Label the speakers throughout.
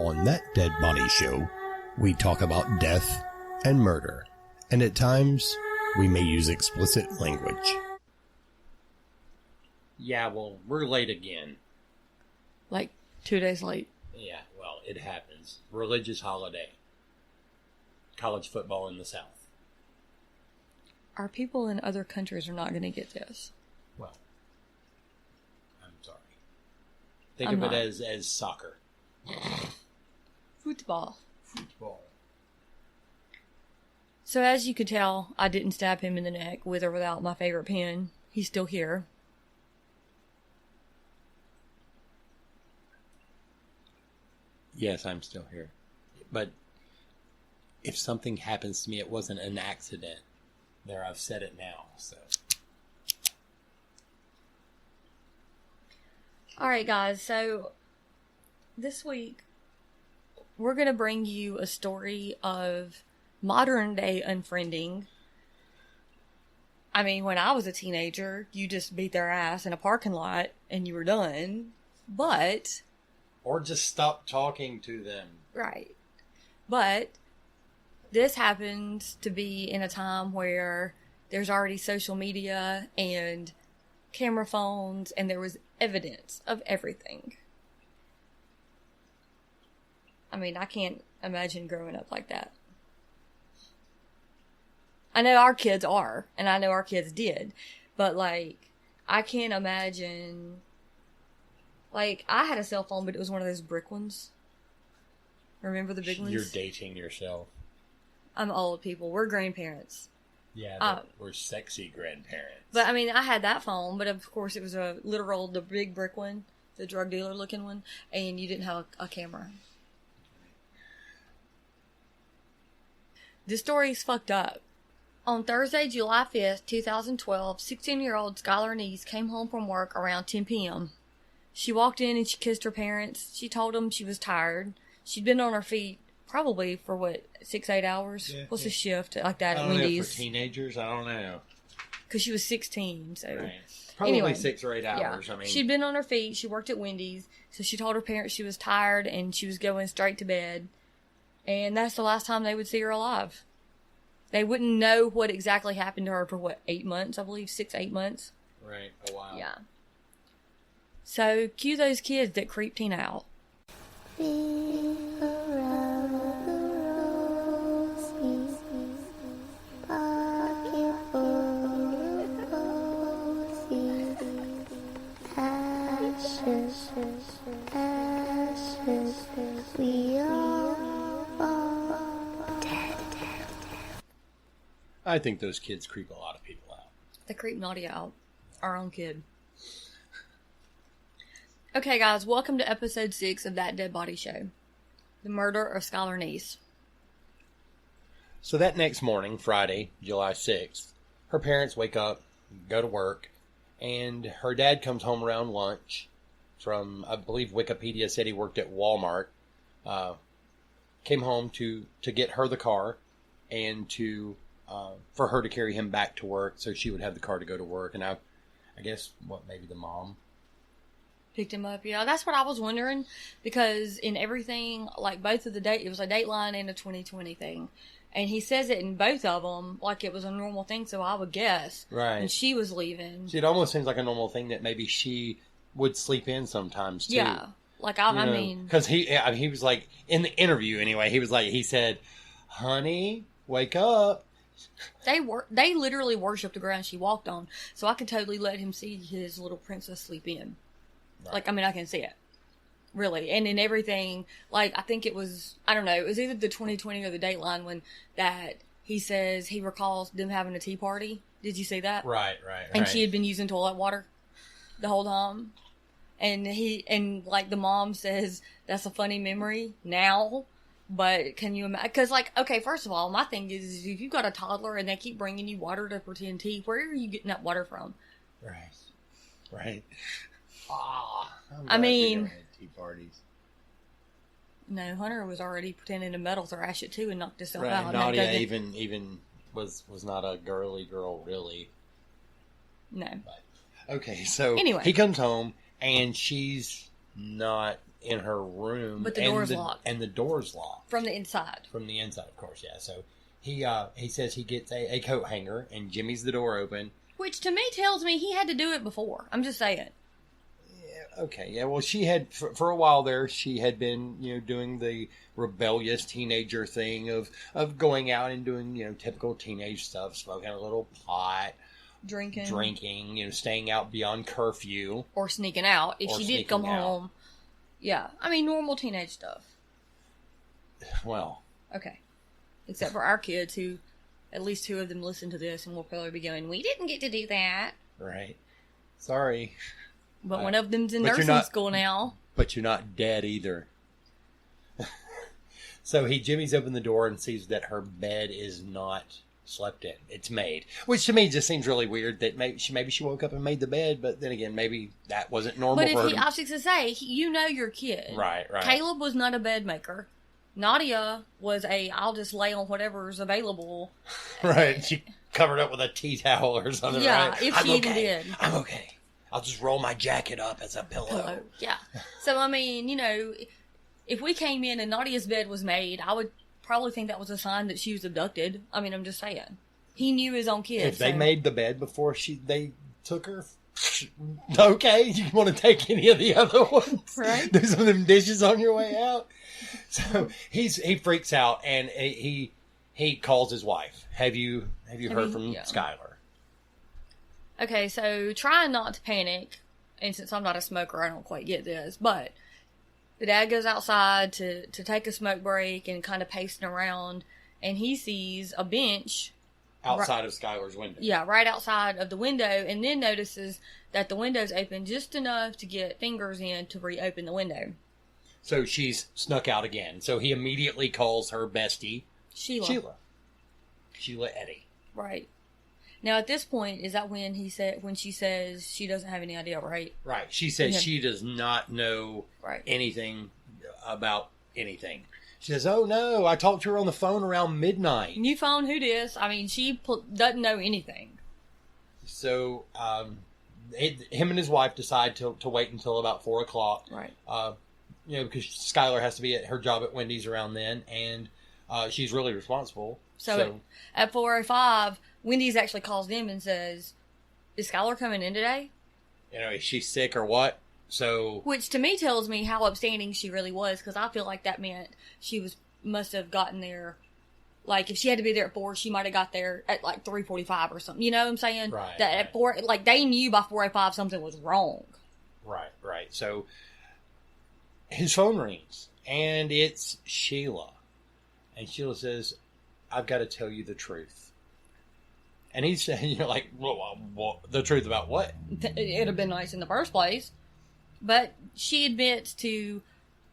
Speaker 1: On That Dead Body Show, we talk about death and murder, and at times, we may use explicit language.
Speaker 2: Yeah, well, we're late again.
Speaker 3: Like 2 days late.
Speaker 2: Yeah, well, it happens. Religious holiday. College football in the South.
Speaker 3: Our people in other countries are not going to get this.
Speaker 2: Well, I'm sorry. Think of it as soccer.
Speaker 3: Football.
Speaker 2: Football.
Speaker 3: So as you could tell, I didn't stab him in the neck with or without my favorite pen. He's still here.
Speaker 2: Yes, I'm still here. But if something happens to me, it wasn't an accident. There, I've said it now, so.
Speaker 3: Alright guys, so this week we're going to bring you a story of modern day unfriending. I mean, when I was a teenager, you just beat their ass in a parking lot and you were done. But...
Speaker 2: Or just stop talking to them.
Speaker 3: Right. But this happens to be in a time where there's already social media and camera phones, and there was evidence of everything. I mean, I can't imagine growing up like that. I know our kids are, and I know our kids did, but, like, I can't imagine... Like, I had a cell phone, but it was one of those brick ones. Remember the big ones?
Speaker 2: You're dating yourself.
Speaker 3: I'm old, people. We're grandparents.
Speaker 2: Yeah, we're sexy grandparents.
Speaker 3: But, I mean, I had that phone, but of course it was a literal, the big brick one, the drug dealer looking one, and you didn't have a camera. This story's fucked up. On Thursday, July 5th, 2012, 16-year-old Skylar Neese came home from work around 10 p.m. She walked in and she kissed her parents. She told them she was tired. She'd been on her feet probably for, 6-8 hours? Yeah, What's a shift like that at Wendy's?
Speaker 2: Know, for teenagers, I don't know.
Speaker 3: Because she was 16, so...
Speaker 2: Right. Probably
Speaker 3: anyway,
Speaker 2: 6 or 8 hours,
Speaker 3: yeah.
Speaker 2: I mean...
Speaker 3: She'd been on her feet. She worked at Wendy's. So she told her parents she was tired and she was going straight to bed. And that's the last time they would see her alive. They wouldn't know what exactly happened to her for, 8 months, I believe? 6-8 months?
Speaker 2: Right, a while.
Speaker 3: Yeah. So, cue those kids that creep Tina out.
Speaker 2: I think those kids creep a lot of people out.
Speaker 3: They creep Nadia out. Our own kid. Okay, guys, welcome to episode 6 of That Dead Body Show. The murder of Skylar Neese.
Speaker 2: So that next morning, Friday, July 6th, her parents wake up, go to work, and her dad comes home around lunch from, I believe Wikipedia said he worked at Walmart, came home to get her the car and for her to carry him back to work so she would have the car to go to work. And I guess, maybe the mom
Speaker 3: picked him up. Yeah, that's what I was wondering, because in everything, like both of the date, it was a Dateline and a 2020 thing, and he says it in both of them like it was a normal thing, so I would guess.
Speaker 2: Right.
Speaker 3: And she was leaving.
Speaker 2: See, it almost seems like a normal thing that maybe she would sleep in sometimes too.
Speaker 3: Yeah, like I mean,
Speaker 2: because he was like in the interview anyway. He said, "Honey, wake up."
Speaker 3: They literally worshipped the ground she walked on, so I could totally let him see his little princess sleep in. Right. Like, I mean, I can see it. Really. And in everything, like, I think it was, I don't know, it was either the 2020 or the Dateline when that he says he recalls them having a tea party. Did you see that?
Speaker 2: Right.
Speaker 3: And she had been using toilet water the whole time. And like, the mom says, that's a funny memory now. But can you imagine? Because, like, okay, first of all, my thing is if you've got a toddler and they keep bringing you water to pretend tea, where are you getting that water from?
Speaker 2: Right.
Speaker 3: I mean,
Speaker 2: tea parties.
Speaker 3: No, Hunter was already pretending to metal thrash it too and knocked himself out.
Speaker 2: Nadia even was not a girly girl really.
Speaker 3: No.
Speaker 2: But, okay, so
Speaker 3: anyway,
Speaker 2: he comes home and she's not in her room.
Speaker 3: But the door's locked.
Speaker 2: And the door's locked.
Speaker 3: From the inside.
Speaker 2: From the inside, of course, yeah. So he says he gets a coat hanger and jimmies the door open.
Speaker 3: Which to me tells me he had to do it before. I'm just saying.
Speaker 2: Yeah, okay, yeah. Well, she had, for a while there, she had been, doing the rebellious teenager thing of going out and doing, typical teenage stuff, smoking a little pot. Drinking, staying out beyond curfew.
Speaker 3: Or sneaking out. If she did come home. Yeah. I mean, normal teenage stuff.
Speaker 2: Well.
Speaker 3: Okay. Except for our kids who, at least 2 of them listen to this and will probably be going, we didn't get to do that.
Speaker 2: Right. Sorry.
Speaker 3: But one of them's in nursing school now.
Speaker 2: But you're not dead either. So he jimmies open the door and sees that her bed is not slept in. It's made. Which to me just seems really weird that maybe she woke up and made the bed, but then again, maybe that wasn't normal for her.
Speaker 3: But I was just to say, your kid.
Speaker 2: Right.
Speaker 3: Caleb was not a bed maker. Nadia was I'll just lay on whatever's available.
Speaker 2: Right. She covered up with a tea towel or something,
Speaker 3: yeah,
Speaker 2: right?
Speaker 3: if she even did.
Speaker 2: I'm okay. I'll just roll my jacket up as a pillow.
Speaker 3: Yeah. So, I mean, if we came in and Nadia's bed was made, I would probably think that was a sign that she was abducted. I mean, I'm just saying. He knew his own kid.
Speaker 2: If they made the bed before they took her, okay, you want to take any of the other ones?
Speaker 3: Right.
Speaker 2: Do some of them dishes on your way out. So he freaks out and he calls his wife. Have you heard from Skylar?
Speaker 3: Okay, so trying not to panic, and since I'm not a smoker, I don't quite get this, but the dad goes outside to take a smoke break and kind of pacing around, and he sees a bench
Speaker 2: outside of Skylar's window.
Speaker 3: Yeah, right outside of the window, and then notices that the window's open just enough to get fingers in to reopen the window.
Speaker 2: So she's snuck out again. So he immediately calls her bestie, Sheila Eddy.
Speaker 3: Right. Now, at this point, is that when she says she doesn't have any idea, right?
Speaker 2: Right. She says she does not know anything about anything. She says, "Oh no, I talked to her on the phone around midnight."
Speaker 3: New phone, who dis? I mean, she doesn't know anything.
Speaker 2: So, him and his wife decide to wait until about 4:00.
Speaker 3: Right.
Speaker 2: Because Skylar has to be at her job at Wendy's around then, and she's really responsible. So
Speaker 3: at 4:05, Wendy's actually calls them and says, "Is Skylar coming in today?"
Speaker 2: Is she sick or what? So, which
Speaker 3: to me tells me how upstanding she really was, because I feel like that meant she must have gotten there. Like, if she had to be there at 4, she might have got there at like 3:45 or something. You know what I'm saying?
Speaker 2: Right.
Speaker 3: That at 4, like they knew by 4:05 something was wrong.
Speaker 2: Right. So his phone rings and it's Sheila, and Sheila says, "I've got to tell you the truth." And he's saying, what? The truth about what?
Speaker 3: It'd have been nice in the first place. But she admits to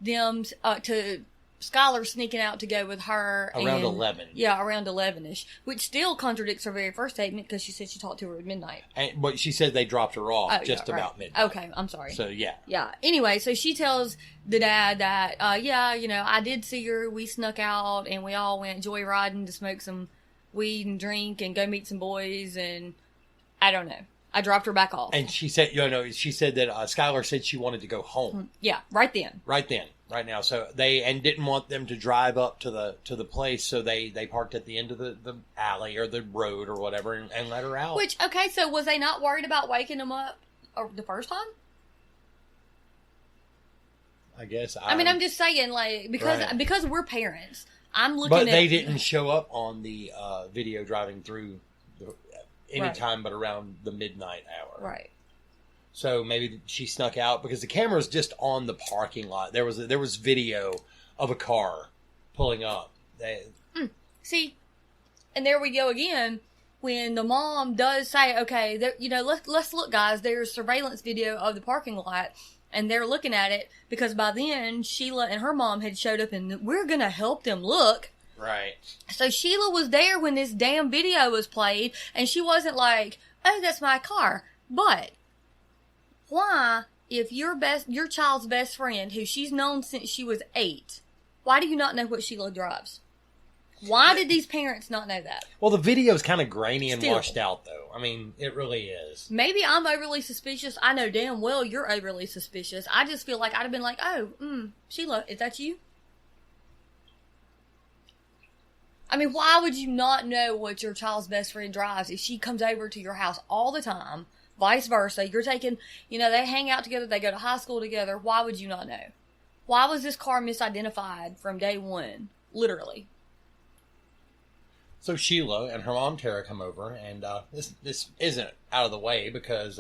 Speaker 3: them, to Skylar sneaking out to go with her.
Speaker 2: Around 11.
Speaker 3: Yeah, around 11-ish. Which still contradicts her very first statement, because she said she talked to her at midnight.
Speaker 2: But she said they dropped her off about midnight.
Speaker 3: Okay, I'm sorry.
Speaker 2: So, yeah.
Speaker 3: Yeah. Anyway, so she tells the dad that, I did see her. We snuck out and we all went joyriding to smoke some weed and drink and go meet some boys, and I don't know. I dropped her back off.
Speaker 2: And she said, she said that Skylar said she wanted to go home.
Speaker 3: Yeah, right then.
Speaker 2: Right now. So and didn't want them to drive up to the place, so they parked at the end of the alley or the road or whatever and let her out.
Speaker 3: Which, okay, so was they not worried about waking them up the first time?
Speaker 2: I guess.
Speaker 3: I mean, I'm just saying, like, because we're parents, I'm looking
Speaker 2: But they didn't show up on the video driving through any time but around the midnight hour.
Speaker 3: Right.
Speaker 2: So maybe she snuck out because the camera's just on the parking lot. There was video of a car pulling up.
Speaker 3: See, and there we go again. When the mom does say, "Okay, let's look, guys. There's surveillance video of the parking lot," and they're looking at it because by then Sheila and her mom had showed up, and we're gonna help them look.
Speaker 2: Right.
Speaker 3: So Sheila was there when this damn video was played, and she wasn't like, "Oh, that's my car." But why, if your child's best friend, who she's known since she was 8, why do you not know what Sheila drives? Why did these parents not know that?
Speaker 2: Well, the video's kind of grainy and
Speaker 3: Still.
Speaker 2: washed out, though. I mean, it really is.
Speaker 3: Maybe I'm overly suspicious. I know damn well you're overly suspicious. I just feel like I'd have been like, oh, Sheila, is that you? I mean, why would you not know what your child's best friend drives if she comes over to your house all the time, vice versa? You're taking, they hang out together, they go to high school together. Why would you not know? Why was this car misidentified from day one? Literally.
Speaker 2: So Sheila and her mom Tara come over, and this isn't out of the way because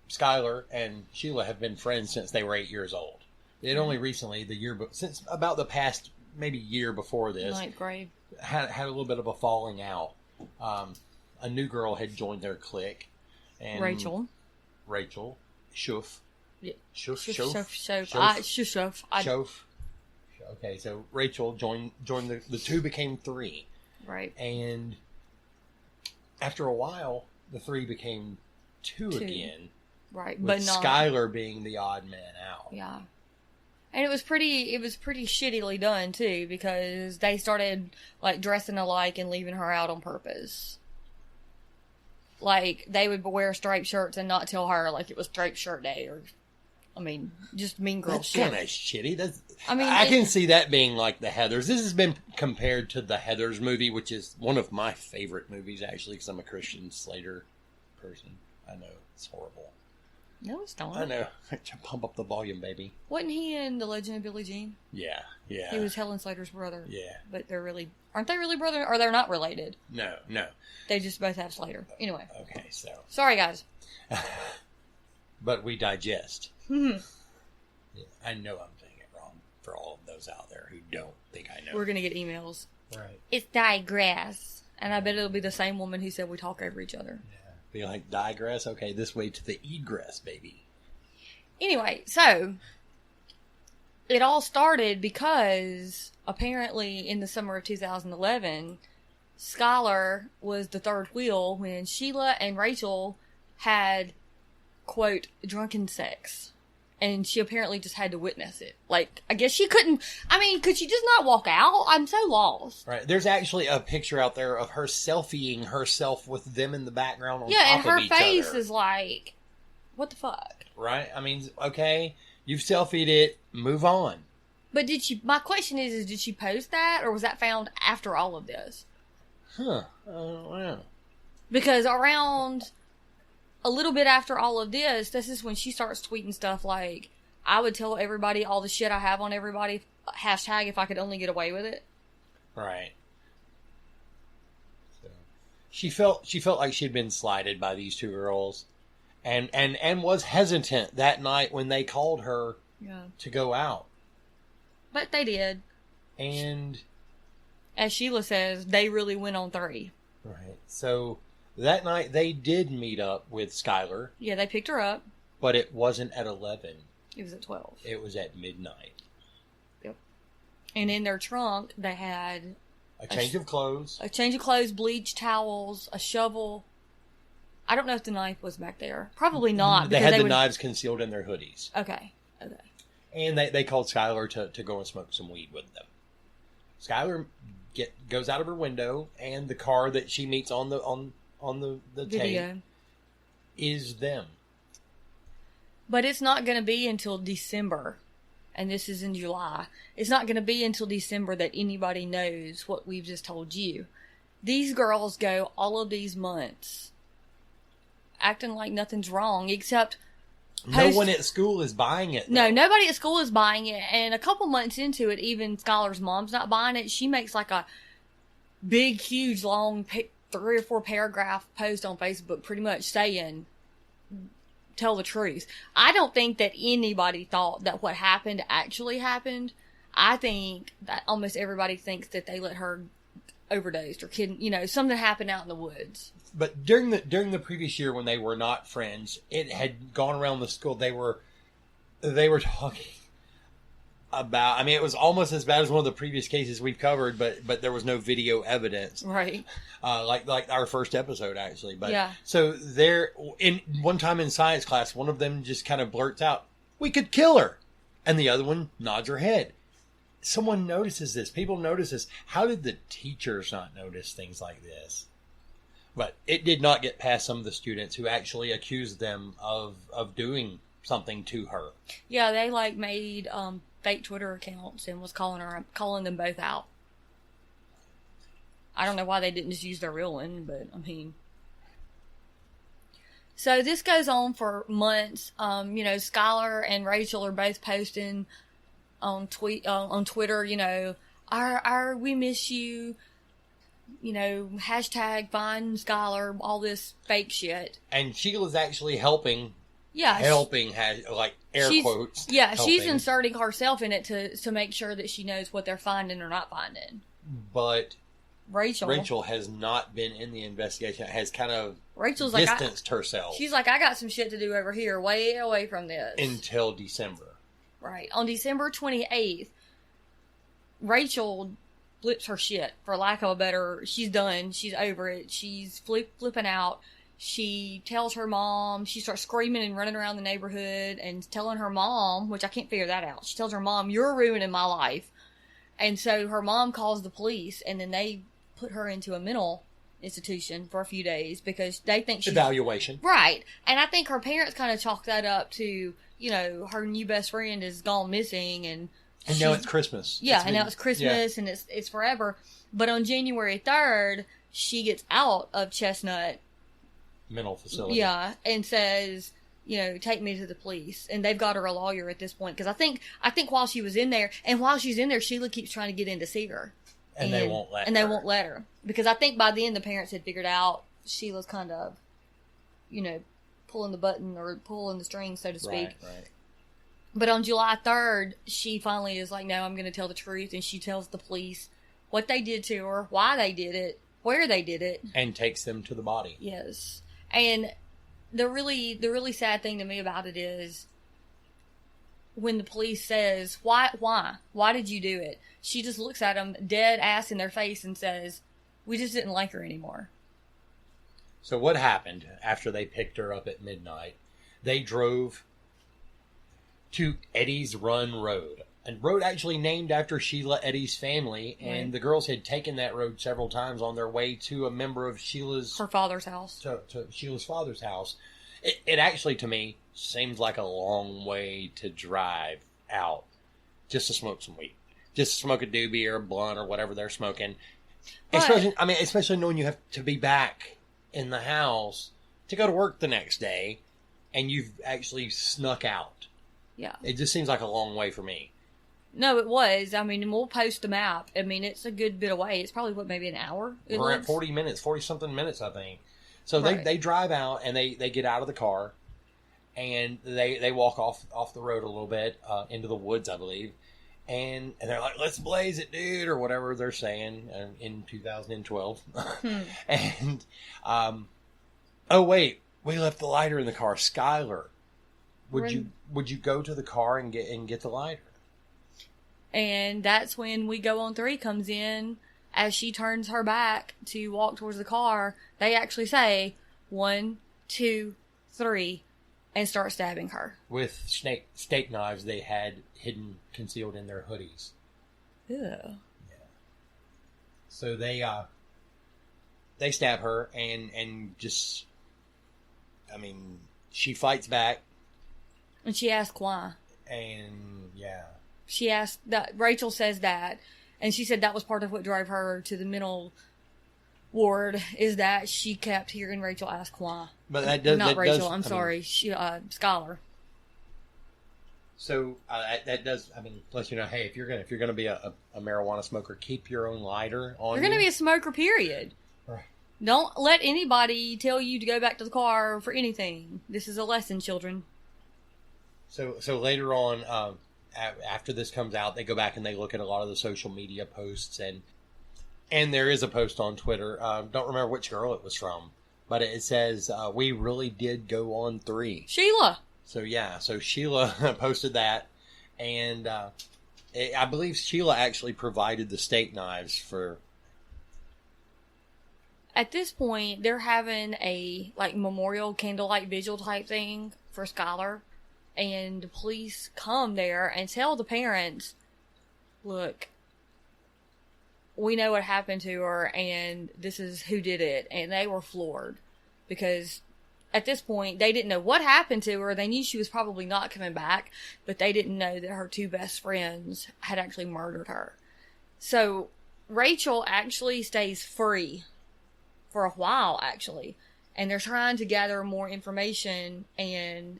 Speaker 2: Skylar and Sheila have been friends since they were 8 years old. They had only recently, since about the past maybe year before this,
Speaker 3: Ninth grade,
Speaker 2: had a little bit of a falling out. A new girl had joined their clique, and Rachel, Shuf.
Speaker 3: Yeah.
Speaker 2: Shuf. Okay, so Rachel joined the two became three.
Speaker 3: Right.
Speaker 2: And after a while, the three became two again.
Speaker 3: Right.
Speaker 2: With
Speaker 3: but not
Speaker 2: Skylar being the odd man out.
Speaker 3: Yeah. And it was pretty shittily done too, because they started like dressing alike and leaving her out on purpose. Like they would wear striped shirts and not tell her like it was striped shirt day, or just mean girl
Speaker 2: That's
Speaker 3: shit.
Speaker 2: kind of shitty. I can see that being like the Heathers. This has been compared to the Heathers movie, which is one of my favorite movies, actually, because I'm a Christian Slater person. I know, it's horrible.
Speaker 3: No, it's not.
Speaker 2: I know. Pump up the volume, baby.
Speaker 3: Wasn't he in The Legend of Billie Jean?
Speaker 2: Yeah.
Speaker 3: He was Helen Slater's brother.
Speaker 2: Yeah.
Speaker 3: But aren't they really brother, or they're not related?
Speaker 2: No.
Speaker 3: They just both have Slater. Anyway.
Speaker 2: Okay, so.
Speaker 3: Sorry, guys.
Speaker 2: But we digest.
Speaker 3: Yeah,
Speaker 2: I know I'm saying it wrong for all of those out there who don't think I know.
Speaker 3: We're going to get emails.
Speaker 2: Right.
Speaker 3: It's digress. And I bet it'll be the same woman who said we talk over each other.
Speaker 2: Yeah. Be like, digress? Okay, this way to the egress, baby.
Speaker 3: Anyway, so it all started because apparently in the summer of 2011, Skylar was the third wheel when Sheila and Rachel had, quote, drunken sex. And she apparently just had to witness it. Like, I guess she couldn't... could she just not walk out? I'm so lost.
Speaker 2: Right. There's actually a picture out there of her selfieing herself with them in the background on top
Speaker 3: and
Speaker 2: of
Speaker 3: her
Speaker 2: each
Speaker 3: face
Speaker 2: other.
Speaker 3: is like, what the fuck?
Speaker 2: Right? Okay, you've selfied it, move on.
Speaker 3: But my question is did she post that? Or was that found after all of this?
Speaker 2: I don't know.
Speaker 3: Because around... a little bit after all of this is when she starts tweeting stuff like, I would tell everybody all the shit I have on everybody, hashtag if I could only get away with it.
Speaker 2: Right. So she felt like she'd been slighted by these two girls and was hesitant that night when they called her to go out.
Speaker 3: But they did.
Speaker 2: And
Speaker 3: as Sheila says, they really went on 3.
Speaker 2: Right. So that night, they did meet up with Skylar.
Speaker 3: Yeah, they picked her up.
Speaker 2: But it wasn't at 11.
Speaker 3: It was at 12.
Speaker 2: It was at midnight.
Speaker 3: Yep. And in their trunk, they had...
Speaker 2: a change of clothes.
Speaker 3: A change of clothes, bleach towels, a shovel. I don't know if the knife was back there. Probably not.
Speaker 2: They had the knives concealed in their hoodies.
Speaker 3: Okay.
Speaker 2: And they called Skylar to go and smoke some weed with them. Skylar goes out of her window, and the car that she meets on the tape is them.
Speaker 3: But it's not going to be until December, and this is in July. It's not going to be until December that anybody knows what we've just told you. These girls go all of these months acting like nothing's wrong, except...
Speaker 2: no one at school is buying it, though.
Speaker 3: No, nobody at school is buying it, and a couple months into it, even Skylar's mom's not buying it. She makes like a big, huge, long 3 or 4 paragraph post on Facebook pretty much saying, tell the truth. I don't think that anybody thought that what happened actually happened. I think that almost everybody thinks that they let her overdosed or something happened out in the woods.
Speaker 2: But during the previous year when they were not friends, it had gone around the school. They were talking about, it was almost as bad as one of the previous cases we've covered, but there was no video evidence.
Speaker 3: Right.
Speaker 2: Like our first episode, actually. But
Speaker 3: yeah.
Speaker 2: So one time in science class, one of them just kind of blurts out, "We could kill her." And the other one nods her head. someone notices this. People notice this. How did the teachers not notice things like this? But it did not get past some of the students who actually accused them of doing something to her.
Speaker 3: Yeah, they like made fake Twitter accounts and was calling them both out. I don't know why they didn't just use their real one, but I mean. So this goes on for months. Skylar and Rachel are both posting on Twitter. Our we miss you. Hashtag find Skylar, all this fake shit.
Speaker 2: And Sheila's actually helping.
Speaker 3: Yeah.
Speaker 2: Helping has, like, air quotes.
Speaker 3: Yeah,
Speaker 2: helping.
Speaker 3: She's inserting herself in it to make sure that she knows what they're finding or not finding.
Speaker 2: But
Speaker 3: Rachel
Speaker 2: has not been in the investigation, has kind of
Speaker 3: Rachel's
Speaker 2: distanced herself.
Speaker 3: She's like, I got some shit to do over here, way away from this.
Speaker 2: Until December.
Speaker 3: Right. On December 28th, Rachel flips her shit, for lack of a better, she's done, she's over it, she's flipping out. She tells her mom, she starts screaming and running around the neighborhood and telling her mom, which I can't figure that out. She tells her mom, you're ruining my life. And so her mom calls the police, and then they put her into a mental institution for a few days because they think she's...
Speaker 2: Evaluation.
Speaker 3: Right. And I think her parents kind of chalk that up to, her new best friend is gone missing and
Speaker 2: now it's Christmas.
Speaker 3: Yeah, and now it's Christmas and it's forever. But on January 3rd, she gets out of Chestnut
Speaker 2: mental facility.
Speaker 3: Yeah, and says, take me to the police. And they've got her a lawyer at this point. Because I think while she was in there, and while she's in there, Sheila keeps trying to get in to see her.
Speaker 2: And they won't let her.
Speaker 3: And they won't let her. Because I think by then the parents had figured out Sheila's kind of, pulling the button or pulling the strings, so to speak.
Speaker 2: Right.
Speaker 3: But on July 3rd, she finally is like, no, I'm going to tell the truth. And she tells the police what they did to her, why they did it, where they did it.
Speaker 2: And takes them to the body.
Speaker 3: Yes. And the really sad thing to me about it is when the police says, why did you do it? She just looks at them dead ass in their face and says, we just didn't like her anymore.
Speaker 2: So what happened after they picked her up at midnight? They drove to Eddie's Run Road, a road actually named after Sheila Eddy's family, and
Speaker 3: Right.
Speaker 2: the girls had taken that road several times on their way to a member of
Speaker 3: Her father's house.
Speaker 2: to Sheila's father's house. It actually, to me, seems like a long way to drive out just to smoke some weed, just to smoke a doobie or a blunt or whatever they're smoking.
Speaker 3: But-
Speaker 2: Especially knowing you have to be back in the house to go to work the next day, and you've actually snuck out.
Speaker 3: Yeah.
Speaker 2: It just seems like a long way for me.
Speaker 3: No, it was. I mean, we'll post the map. I mean, it's a good bit away. It's probably, maybe an hour?
Speaker 2: We're at 40-something minutes, I think. So
Speaker 3: Right.
Speaker 2: they drive out, and they get out of the car, and they walk off the road a little bit, into the woods, I believe. And they're like, let's blaze it, dude, or whatever they're saying in 2012. And, oh, wait, we left the lighter in the car. Skylar, would you go to the car and get the lighter?
Speaker 3: And that's when We Go on 3 comes in. As she turns her back to walk towards the car, they actually say 1, 2, 3, and start stabbing her.
Speaker 2: With steak knives they had concealed in their hoodies.
Speaker 3: Ew.
Speaker 2: Yeah. So they stab her and just, I mean, she fights back.
Speaker 3: And she asks why.
Speaker 2: And yeah.
Speaker 3: She asked that. Rachel says that, and she said that was part of what drove her to the mental ward, is that she kept hearing Rachel ask why.
Speaker 2: But that does
Speaker 3: Not
Speaker 2: that
Speaker 3: Rachel.
Speaker 2: does,
Speaker 3: I'm sorry. Skylar.
Speaker 2: So that does. I mean, plus hey, if you're gonna be a marijuana smoker, keep your own lighter on.
Speaker 3: You're going to be a smoker, period.
Speaker 2: Right.
Speaker 3: Don't let anybody tell you to go back to the car for anything. This is a lesson, children.
Speaker 2: So later on, after this comes out, they go back and they look at a lot of the social media posts, and there is a post on Twitter. Don't remember which girl it was from, but it says, "We really did go on 3."
Speaker 3: Sheila.
Speaker 2: So yeah, so Sheila posted that, and I believe Sheila actually provided the steak knives for.
Speaker 3: At this point, they're having a memorial candlelight vigil type thing for Skylar. And the police come there and tell the parents, look, we know what happened to her, and this is who did it. And they were floored because at this point, they didn't know what happened to her. They knew she was probably not coming back, but they didn't know that her two best friends had actually murdered her. So Rachel actually stays free for a while, actually. And they're trying to gather more information and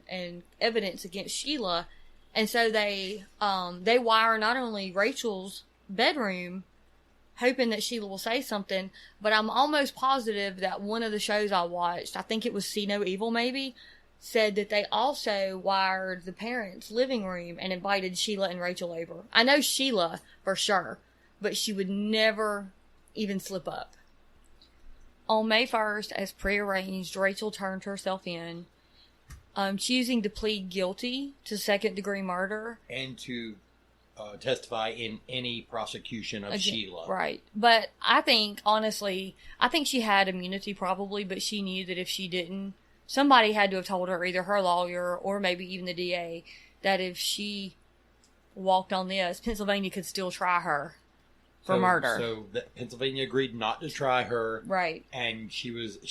Speaker 3: evidence against Sheila. And so they wire not only Rachel's bedroom, hoping that Sheila will say something, but I'm almost positive that one of the shows I watched, I think it was See No Evil maybe, said that they also wired the parents' living room and invited Sheila and Rachel over. I know Sheila for sure, but she would never even slip up. On May 1st, as prearranged, Rachel turned herself in, choosing to plead guilty to second-degree murder.
Speaker 2: And to testify in any prosecution of Sheila.
Speaker 3: Right. But I think, honestly, she had immunity probably, but she knew that if she didn't, somebody had to have told her, either her lawyer or maybe even the DA, that if she walked on this, Pennsylvania could still try her for murder. So
Speaker 2: Pennsylvania agreed not to try her.
Speaker 3: Right.
Speaker 2: And she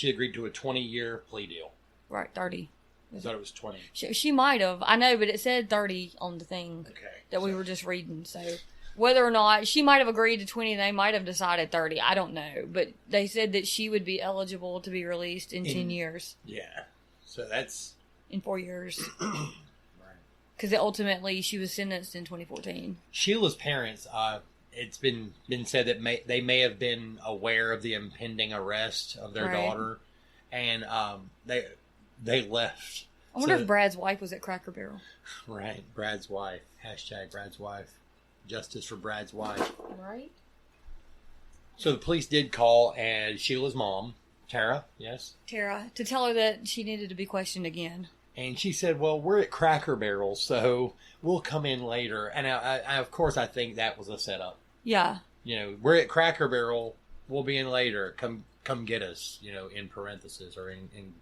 Speaker 2: agreed to a 20-year plea deal.
Speaker 3: Right, 30.
Speaker 2: I thought it was 20.
Speaker 3: She might have. I know, but it said 30 on the thing that we were just reading. So whether or not she might have agreed to 20, they might have decided 30. I don't know. But they said that she would be eligible to be released in 10 years.
Speaker 2: Yeah. So that's...
Speaker 3: In 4 years.
Speaker 2: Right.
Speaker 3: Because ultimately she was sentenced in 2014.
Speaker 2: Sheila's parents, it's been said that they may have been aware of the impending arrest of their daughter. And they left.
Speaker 3: I wonder if Brad's wife was at Cracker Barrel.
Speaker 2: Right. Brad's wife. Hashtag Brad's wife. Justice for Brad's wife.
Speaker 3: Right.
Speaker 2: So the police did call and Sheila's mom, Tara, yes?
Speaker 3: Tara, to tell her that she needed to be questioned again.
Speaker 2: And she said, well, we're at Cracker Barrel, so we'll come in later. And I of course, I think that was a setup.
Speaker 3: Yeah.
Speaker 2: You know, we're at Cracker Barrel, we'll be in later. Come get us, in parentheses or in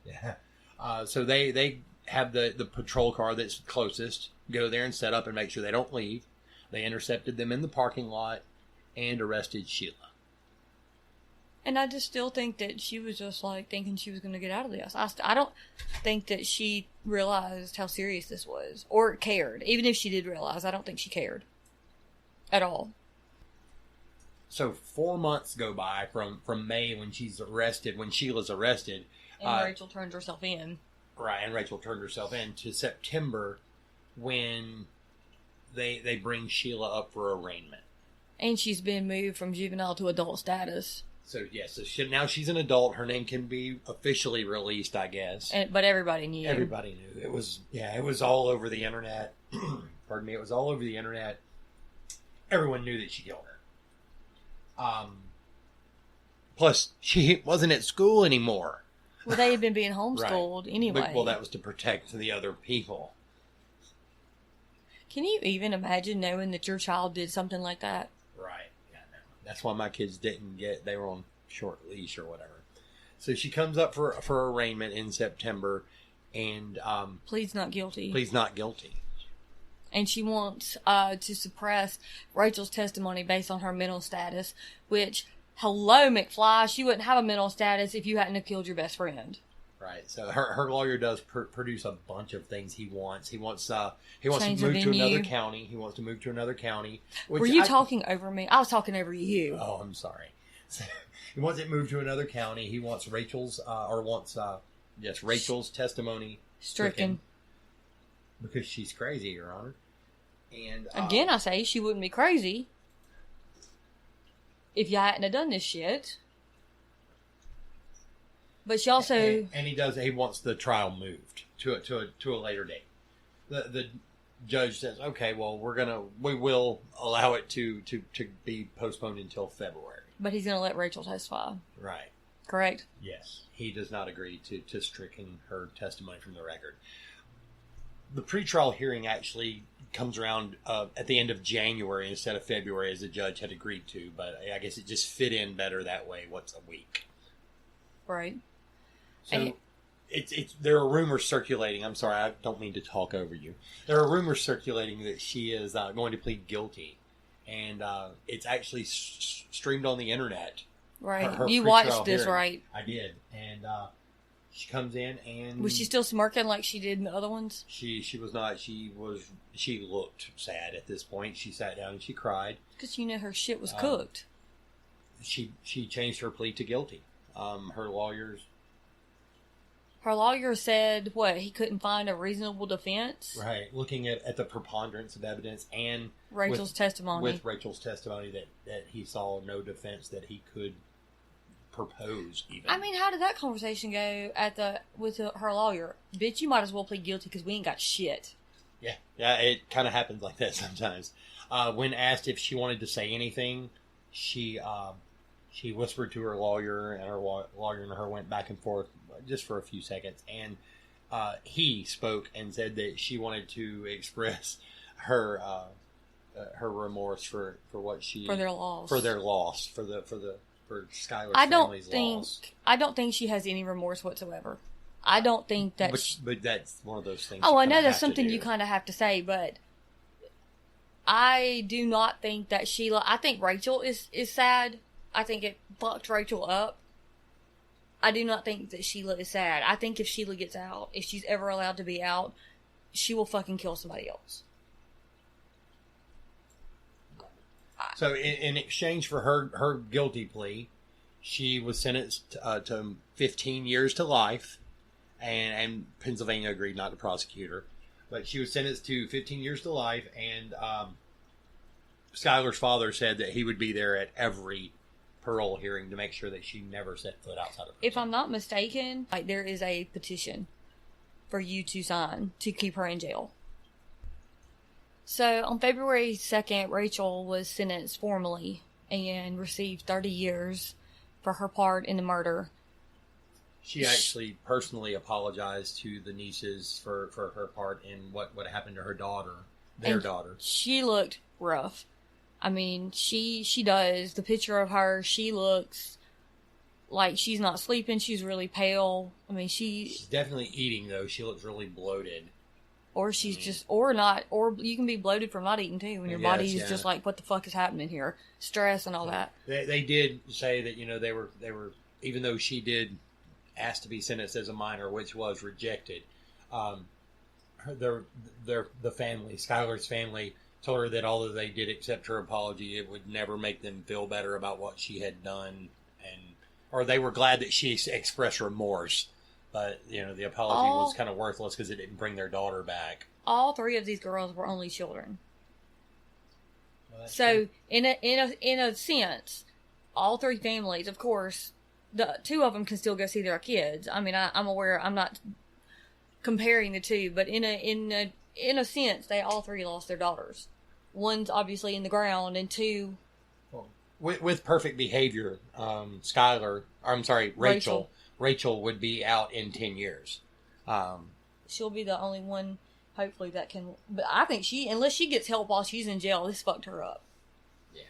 Speaker 2: yeah. So they have the patrol car that's closest, go there and set up and make sure they don't leave. They intercepted them in the parking lot and arrested Sheila.
Speaker 3: And I just still think that she was just like thinking she was going to get out of this. I don't think that she realized how serious this was or cared. Even if she did realize, I don't think she cared at all.
Speaker 2: So 4 months go by from May when Sheila's arrested.
Speaker 3: And Rachel turned herself in.
Speaker 2: Right, and Rachel turned herself in to September when they bring Sheila up for arraignment.
Speaker 3: And she's been moved from juvenile to adult status.
Speaker 2: So, yes, now she's an adult. Her name can be officially released, I guess.
Speaker 3: But everybody knew.
Speaker 2: Everybody knew. It was all over the internet. Pardon me, it was all over the internet. Everyone knew that she killed her. Plus, she wasn't at school anymore.
Speaker 3: Well, they had been being homeschooled anyway.
Speaker 2: Well, that was to protect the other people.
Speaker 3: Can you even imagine knowing that your child did something like that?
Speaker 2: Right. Yeah, no. That's why my kids they were on short leash or whatever. So she comes up for arraignment in September and...
Speaker 3: pleads not guilty.
Speaker 2: Pleads not guilty.
Speaker 3: And she wants to suppress Rachel's testimony based on her mental status, which... Hello, McFly. She wouldn't have a mental status if you hadn't have killed your best friend.
Speaker 2: Right. So her lawyer does produce a bunch of things he wants. He wants to move to another county. He wants to move to anher county.
Speaker 3: Were you talking over me? I was talking over you.
Speaker 2: Oh, I'm sorry. So, he wants it moved to another county. He wants Rachel's testimony
Speaker 3: stricken
Speaker 2: because she's crazy, Your Honor. And
Speaker 3: again, I say she wouldn't be crazy if you hadn't have done this shit. But she also...
Speaker 2: And he wants the trial moved to a later date. The judge says, okay, well, we will allow it to be postponed until February.
Speaker 3: But he's going to let Rachel testify.
Speaker 2: Right.
Speaker 3: Correct?
Speaker 2: Yes. He does not agree to stricken her testimony from the record. The pretrial hearing actually comes around at the end of January instead of February as the judge had agreed to, but I guess it just fit in better that way, once a week.
Speaker 3: Right.
Speaker 2: So there are rumors circulating. I'm sorry, I don't mean to talk over you. There are rumors circulating that she is going to plead guilty and it's actually streamed on the internet.
Speaker 3: Right.
Speaker 2: Her
Speaker 3: You
Speaker 2: pre-trial
Speaker 3: watched this,
Speaker 2: hearing.
Speaker 3: right?
Speaker 2: I did, and she comes in and
Speaker 3: Was she still smirking like she did in the other ones?
Speaker 2: She was not. She looked sad at this point. She sat down and she cried.
Speaker 3: Because you know her shit was cooked.
Speaker 2: She changed her plea to guilty. Her lawyers.
Speaker 3: Her lawyer said, what, he couldn't find a reasonable defense?
Speaker 2: Right. Looking at the preponderance of evidence and
Speaker 3: Rachel's testimony.
Speaker 2: With Rachel's testimony that he saw no defense that he could propose even.
Speaker 3: I mean, how did that conversation go with her lawyer? Bitch, you might as well plead guilty because we ain't got shit.
Speaker 2: Yeah, it kind of happens like that sometimes. When asked if she wanted to say anything, she whispered to her lawyer, and her lawyer and her went back and forth just for a few seconds, and he spoke and said that she wanted to express her remorse for what she
Speaker 3: for their loss
Speaker 2: for Skylar's family's loss.
Speaker 3: I don't think she has any remorse whatsoever. I don't think that.
Speaker 2: But that's one of those things.
Speaker 3: Oh, I know that's something you kind of have to say, but I do not think that Sheila. I think Rachel is sad. I think it fucked Rachel up. I do not think that Sheila is sad. I think if Sheila gets out, if she's ever allowed to be out, she will fucking kill somebody else.
Speaker 2: So in exchange for her guilty plea, she was sentenced to 15 years to life, and Pennsylvania agreed not to prosecute her. But she was sentenced to 15 years to life, and Skylar's father said that he would be there at every parole hearing to make sure that she never set foot outside of prison.
Speaker 3: If I'm not mistaken, there is a petition for you to sign to keep her in jail. So on February 2nd, Rachel was sentenced formally and received 30 years for her part in the murder.
Speaker 2: She actually personally apologized to the Neeses for her part in what happened to her daughter, their daughter.
Speaker 3: She looked rough. I mean, she does. The picture of her, she looks like she's not sleeping. She's really pale. I mean, she's
Speaker 2: definitely eating, though. She looks really bloated.
Speaker 3: Or she's just, or not, or you can be bloated from not eating too, when your body is just like, what the fuck is happening here? Stress and all that.
Speaker 2: They did say that, they were, even though she did ask to be sentenced as a minor, which was rejected, the family, Skylar's family, told her that although they did accept her apology, it would never make them feel better about what she had done, or they were glad that she expressed remorse. But, the apology was kind of worthless because it didn't bring their daughter back.
Speaker 3: All three of these girls were only children.
Speaker 2: Well,
Speaker 3: so,
Speaker 2: true.
Speaker 3: in a sense, all three families, of course, the two of them can still go see their kids. I mean, I'm aware, I'm not comparing the two, but in a sense, they all three lost their daughters. One's obviously in the ground, and two...
Speaker 2: With perfect behavior, Rachel would be out in 10 years.
Speaker 3: She'll be the only one, hopefully, that can... But I think unless she gets help while she's in jail, this fucked her up.
Speaker 2: Yeah.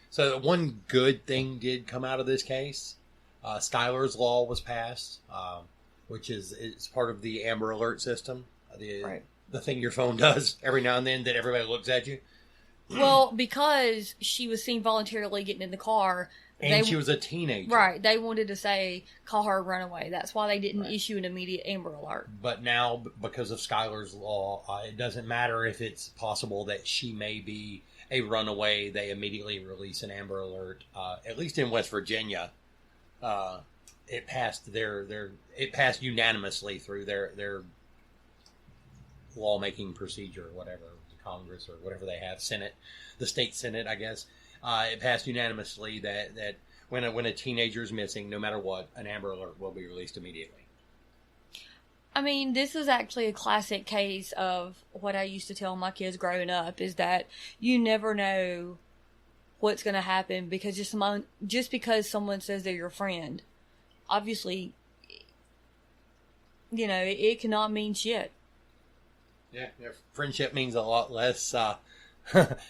Speaker 2: So one good thing did come out of this case. Skylar's Law was passed, which it's part of the Amber Alert system. The thing your phone does every now and then that everybody looks at you.
Speaker 3: Well, because she was seen voluntarily getting in the car...
Speaker 2: And she was a teenager.
Speaker 3: Right. They wanted to say, call her a runaway. That's why they didn't issue an immediate Amber Alert.
Speaker 2: But now, because of Skylar's Law, it doesn't matter if it's possible that she may be a runaway. They immediately release an Amber Alert. At least in West Virginia, it passed it passed unanimously through their lawmaking procedure, or whatever, Congress or whatever they have, Senate, the state Senate, I guess. It passed unanimously that when a teenager is missing, no matter what, an Amber Alert will be released immediately.
Speaker 3: I mean, this is actually a classic case of what I used to tell my kids growing up, is that you never know what's going to happen because just because someone says they're your friend, obviously, it cannot mean shit.
Speaker 2: Yeah, friendship means a lot less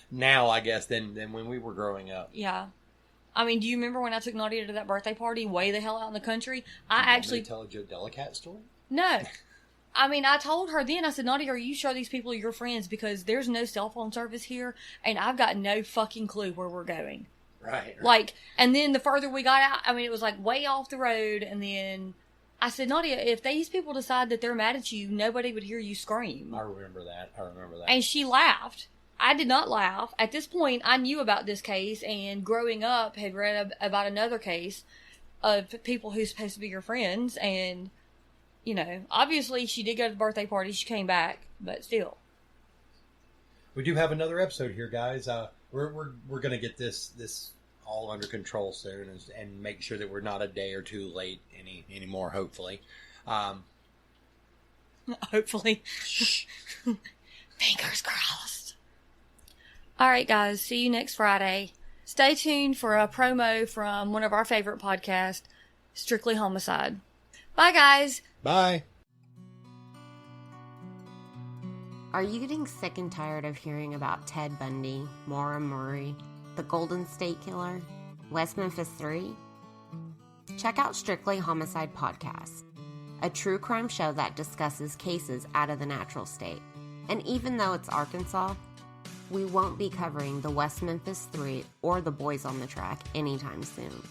Speaker 2: now, I guess, than when we were growing up.
Speaker 3: Yeah. I mean, do you remember when I took Nadia to that birthday party way the hell out in the country?
Speaker 2: Did you tell a Joe Delacat story?
Speaker 3: No. I mean, I told her then, I said, Nadia, are you sure these people are your friends? Because there's no cell phone service here, and I've got no fucking clue where we're going.
Speaker 2: Right.
Speaker 3: Like, and then the further we got out, I mean, it was like way off the road, and then I said, Nadia, if these people decide that they're mad at you, nobody would hear you scream.
Speaker 2: I remember that.
Speaker 3: And she laughed. I did not laugh. At this point, I knew about this case, and growing up, had read about another case of people who's supposed to be your friends, and, you know, obviously she did go to the birthday party, she came back, but still.
Speaker 2: We do have another episode here, guys. We're going to get this all under control soon and make sure that we're not a day or two late anymore, hopefully.
Speaker 3: Hopefully. Fingers crossed. Alright, guys. See you next Friday. Stay tuned for a promo from one of our favorite podcasts, Strictly Homicide. Bye, guys.
Speaker 2: Bye.
Speaker 4: Are you getting sick and tired of hearing about Ted Bundy, Maura Murray, the Golden State Killer, West Memphis 3? Check out Strictly Homicide Podcast, a true crime show that discusses cases out of the natural state. And even though it's Arkansas, we won't be covering the West Memphis 3 or the Boys on the Track anytime soon.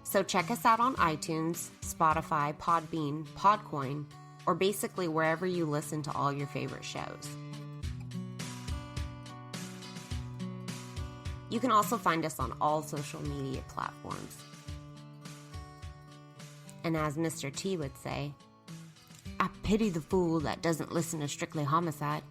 Speaker 4: So check us out on iTunes, Spotify, Podbean, Podcoin, or basically wherever you listen to all your favorite shows. You can also find us on all social media platforms. And as Mr. T would say, I pity the fool that doesn't listen to Strictly Homicide.